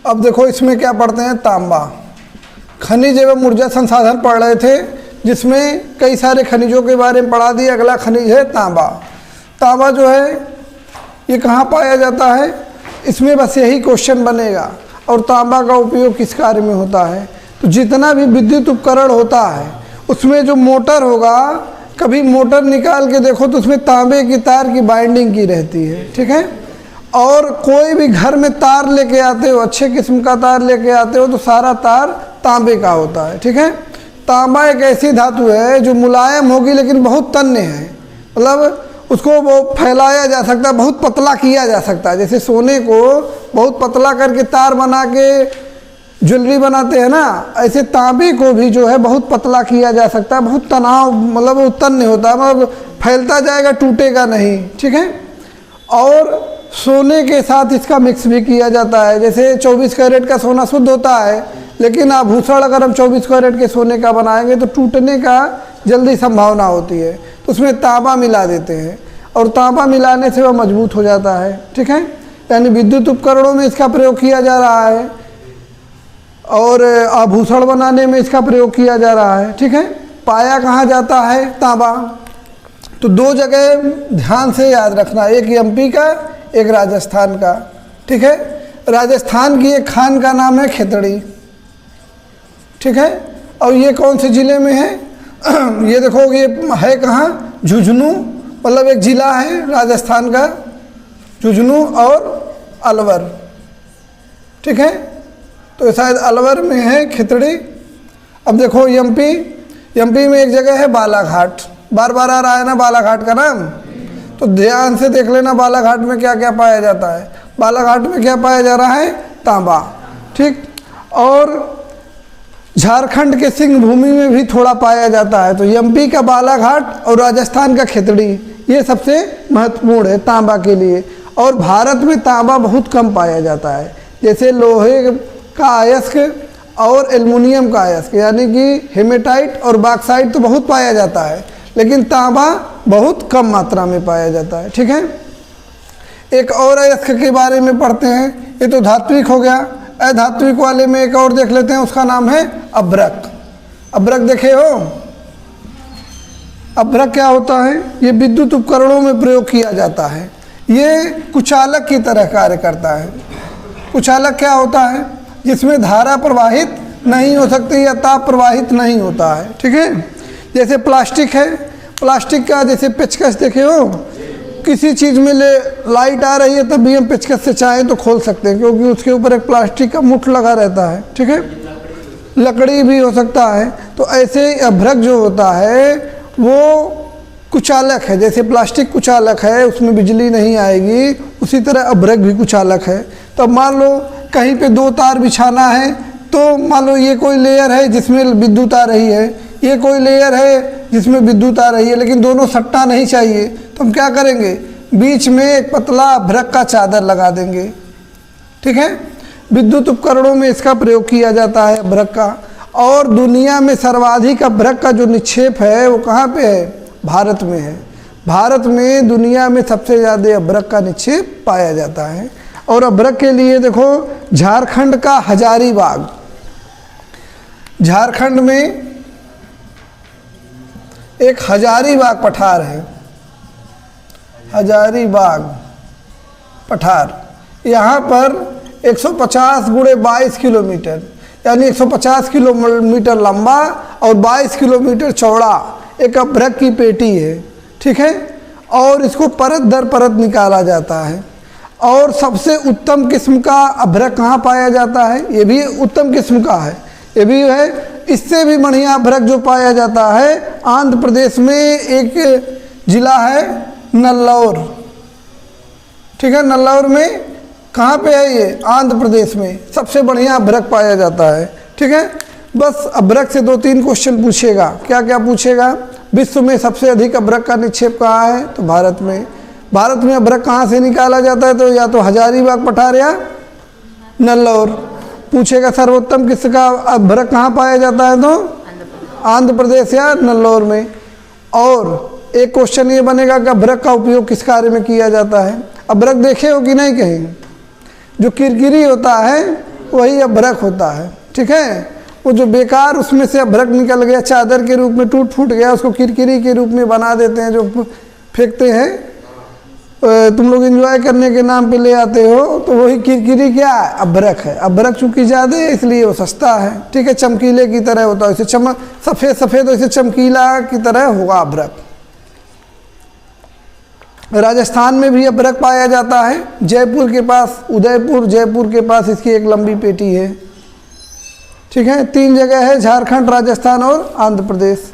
अब देखो इसमें क्या पढ़ते हैं, तांबा। खनिज एवं ऊर्जा संसाधन पढ़ रहे थे, जिसमें कई सारे खनिजों के बारे में पढ़ा दिया। अगला खनिज है तांबा। तांबा जो है ये कहाँ पाया जाता है, इसमें बस यही क्वेश्चन बनेगा। और तांबा का उपयोग किस कार्य में होता है? तो जितना भी विद्युत उपकरण होता है उसमें जो मोटर होगा, कभी मोटर निकाल के देखो तो उसमें तांबे की तार की बाइंडिंग की रहती है, ठीक है। और कोई भी घर में तार लेके आते हो, अच्छे किस्म का तार लेके आते हो, तो सारा तार तांबे का होता है, ठीक है। तांबा एक ऐसी धातु है जो मुलायम होगी लेकिन बहुत तन्य है, मतलब उसको वो फैलाया जा सकता है, बहुत पतला किया जा सकता है। जैसे सोने को बहुत पतला करके तार बना के ज्वेलरी बनाते हैं ना, ऐसे तांबे को भी जो है बहुत पतला किया जा सकता है। बहुत तनाव, मतलब वो तन्य होता है, मतलब फैलता जाएगा, टूटेगा नहीं, ठीक है। और सोने के साथ इसका मिक्स भी किया जाता है। जैसे 24 कैरेट का सोना शुद्ध होता है, लेकिन आभूषण अगर हम 24 कैरेट के सोने का बनाएंगे तो टूटने का जल्दी संभावना होती है, तो उसमें तांबा मिला देते हैं और तांबा मिलाने से वह मजबूत हो जाता है, ठीक है। यानी विद्युत उपकरणों में इसका प्रयोग किया जा रहा है और आभूषण बनाने में इसका प्रयोग किया जा रहा है, ठीक है। पाया कहाँ जाता है तांबा? तो दो जगह ध्यान से याद रखना, एक एमपी का, एक राजस्थान का, ठीक है। राजस्थान की एक खान का नाम है खेतड़ी, ठीक है। और ये कौन से ज़िले में है? ये देखो, ये है कहाँ? झुंझुनू, मतलब एक ज़िला है राजस्थान का, झुंझुनू और अलवर, ठीक है। तो शायद अलवर में है खेतड़ी। अब देखो एमपी में एक जगह है बालाघाट, बार बार आ रहा है ना बालाघाट का नाम, तो ध्यान से देख लेना बालाघाट में क्या क्या पाया जाता है। बालाघाट में क्या पाया जा रहा है? तांबा, ठीक। और झारखंड के सिंह भूमि में भी थोड़ा पाया जाता है। तो एमपी का बालाघाट और राजस्थान का खेतड़ी, ये सबसे महत्वपूर्ण है तांबा के लिए। और भारत में तांबा बहुत कम पाया जाता है। जैसे लोहे का अयस्क और एल्युमिनियम का अयस्क, यानी कि हेमेटाइट और बॉक्साइट तो बहुत पाया जाता है, लेकिन तांबा बहुत कम मात्रा में पाया जाता है, ठीक है। एक और अयस्क के बारे में पढ़ते हैं, ये तो धात्विक हो गया। अधात्विक वाले में एक और देख लेते हैं, उसका नाम है अभ्रक। अभ्रक देखे हो? अभ्रक क्या होता है? ये विद्युत उपकरणों में प्रयोग किया जाता है। ये कुचालक की तरह कार्य करता है। कुचालक क्या होता है? जिसमें धारा प्रवाहित नहीं हो सकती या ताप प्रवाहित नहीं होता है, ठीक है। जैसे प्लास्टिक है, प्लास्टिक का जैसे पेचकस देखे हो, किसी चीज़ में लाइट आ रही है तब भी हम पेचकस से चाहें तो खोल सकते हैं, क्योंकि उसके ऊपर एक प्लास्टिक का मुठ लगा रहता है, ठीक है। लकड़ी भी हो सकता है। तो ऐसे अभ्रक जो होता है वो कुचालक है। जैसे प्लास्टिक कुचालक है, उसमें बिजली नहीं आएगी, उसी तरह अभ्रक भी कुचालक है। तो मान लो कहीं पे दो तार बिछाना है, तो मान लो ये कोई लेयर है जिसमें विद्युत आ रही है, ये कोई लेयर है जिसमें विद्युत आ रही है, लेकिन दोनों सट्टा नहीं चाहिए, तो हम क्या करेंगे? बीच में एक पतला अभ्रक का चादर लगा देंगे, ठीक है। विद्युत उपकरणों में इसका प्रयोग किया जाता है अभ्रक का। और दुनिया में सर्वाधिक अभ्रक का जो निक्षेप है वो कहाँ पे है? भारत में है। भारत में दुनिया में सबसे ज़्यादा अभ्रक का निक्षेप पाया जाता है। और अभ्रक के लिए देखो, झारखंड का हजारीबाग, झारखंड में एक हजारीबाग पठार है, हजारीबाग पठार। यहाँ पर 150 × 22 किलोमीटर, यानी 150 किलोमीटर लंबा और 22 किलोमीटर चौड़ा एक अभ्रक की पेटी है, ठीक है। और इसको परत दर परत निकाला जाता है। और सबसे उत्तम किस्म का अभ्रक कहाँ पाया जाता है? ये भी उत्तम किस्म का है, ये भी है। इससे भी बढ़िया अभ्रक जो पाया जाता है आंध्र प्रदेश में एक जिला है नल्लौर, ठीक है। नल्लौर में कहाँ पे है ये? आंध्र प्रदेश में सबसे बढ़िया अभ्रक पाया जाता है, ठीक है। बस अभ्रक से 2-3 क्वेश्चन पूछेगा। क्या क्या पूछेगा? विश्व में सबसे अधिक अभ्रक का निक्षेप कहाँ है? तो भारत में। भारत में अभ्रक कहाँ से निकाला जाता है? तो या तो हजारीबाग पठार या नल्लौर। पूछेगा सर्वोत्तम किसका अभ्रक कहाँ पाया जाता है? तो आंध्र प्रदेश या नल्लौर में। और एक क्वेश्चन ये बनेगा कि अभ्रक का उपयोग किस कार्य में किया जाता है? अभ्रक देखे हो कि नहीं कहीं? जो किरकिरी होता है वही अभ्रक होता है। ठीक है, वो जो बेकार उसमें से अभ्रक निकल गया, चादर के रूप में टूट फूट गया, उसको किरकिरी के रूप में बना देते हैं, जो फेंकते हैं, तुम लोग एंजॉय करने के नाम पे ले आते हो, तो वही किरकिरी क्या है, अभ्रक है। अभ्रक चूंकि ज़्यादा है इसलिए वो सस्ता है। ठीक है, चमकीले की तरह होता है, वैसे चमक सफ़ेद सफ़ेद वैसे चमकीला की तरह होगा अभ्रक। राजस्थान में भी अभ्रक पाया जाता है, जयपुर के पास, उदयपुर जयपुर के पास इसकी एक लंबी पेटी है। ठीक है, 3 जगह है, झारखंड, राजस्थान और आंध्र प्रदेश।